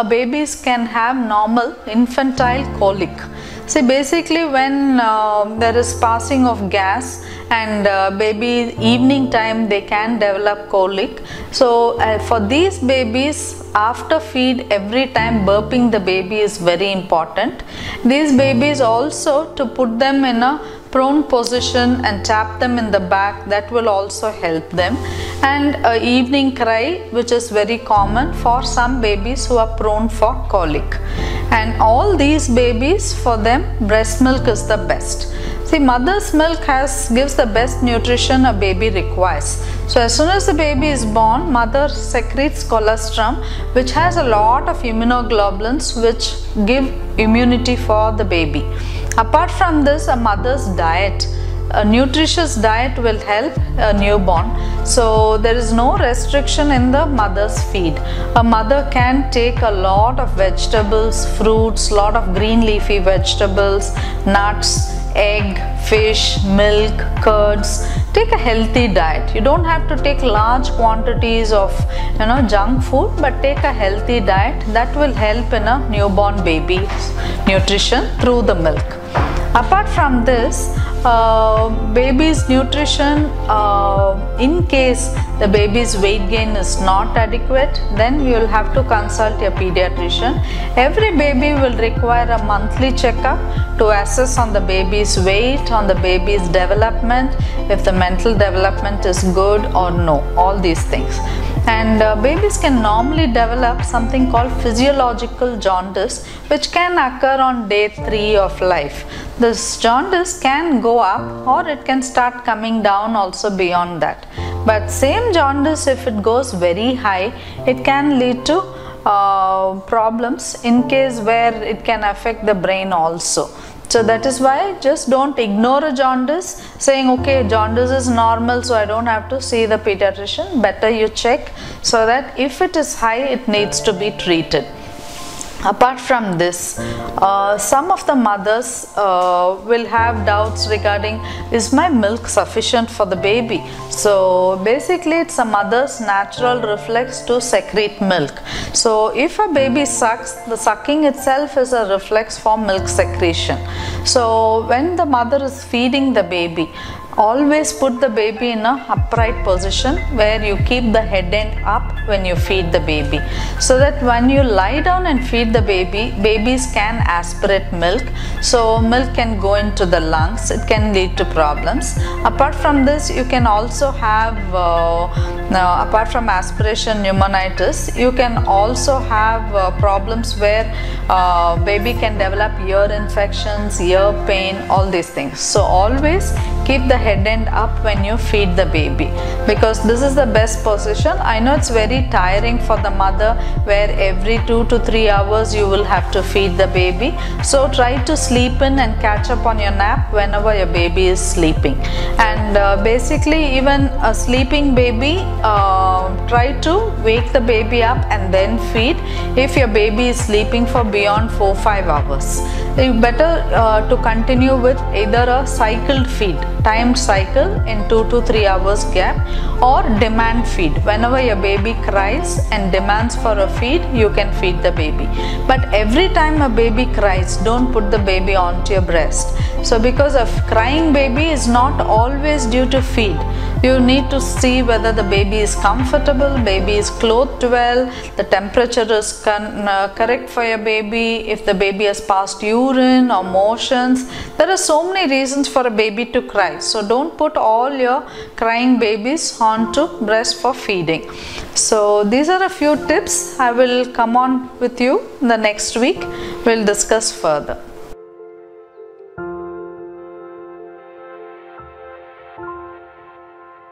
babies can have normal infantile colic. See, basically when there is passing of gas and baby evening time, they can develop colic. So for these babies, after feed every time burping the baby is very important. These babies also, to put them in a prone position and tap them in the back, that will also help them. And evening cry, which is very common for some babies who are prone for colic. And all these babies, for them breast milk is the best. See, mother's milk gives the best nutrition a baby requires. So as soon as the baby is born, mother secretes colostrum, which has a lot of immunoglobulins which give immunity for the baby. Apart from this, a mother's diet, a nutritious diet will help a newborn. So there is no restriction in the mother's feed. A mother can take a lot of vegetables, fruits, lot of green leafy vegetables, nuts, egg, fish, milk, curds. Take a healthy diet. You don't have to take large quantities of junk food, but take a healthy diet that will help in a newborn baby's nutrition through the milk. Apart from this, baby's nutrition, in case the baby's weight gain is not adequate, then you will have to consult your pediatrician. Every baby will require a monthly checkup to assess on the baby's weight, on the baby's development, if the mental development is good or no, all these things. And babies can normally develop something called physiological jaundice, which can occur on day 3 of life. This jaundice can go up or it can start coming down also beyond that. But same jaundice, if it goes very high, it can lead to problems in case where it can affect the brain also. So that is why just don't ignore a jaundice saying, okay, jaundice is normal, so I don't have to see the pediatrician. Better you check, so that if it is high, it needs to be treated. Apart from this, some of the mothers will have doubts regarding, is my milk sufficient for the baby? So basically it's a mother's natural reflex to secrete milk. So if a baby sucks, the sucking itself is a reflex for milk secretion. So when the mother is feeding the baby, always put the baby in a upright position where you keep the head end up when you feed the baby, so that when you lie down and feed the baby, babies can aspirate milk, so milk can go into the lungs. It can lead to problems. Apart from this, you can also have apart from aspiration pneumonitis, you can also have problems where baby can develop ear infections, ear pain, all these things. So always keep the head end up when you feed the baby, because this is the best position. I know it's very tiring for the mother where every 2 to 3 hours you will have to feed the baby. So try to sleep in and catch up on your nap whenever your baby is sleeping. And basically even a sleeping baby, try to wake the baby up and then feed if your baby is sleeping for beyond 4-5 hours. You better to continue with either a cycled feed, timed cycle in 2 to 3 hours gap, or demand feed. Whenever your baby cries and demands for a feed, you can feed the baby. But every time a baby cries, don't put the baby onto your breast. So because a crying baby is not always due to feed. You need to see whether the baby is comfortable, baby is clothed well, the temperature is correct for your baby, if the baby has passed urine or motions. There are so many reasons for a baby to cry. So don't put all your crying babies onto breast for feeding. So these are a few tips. I will come on with you the next week. We'll discuss further.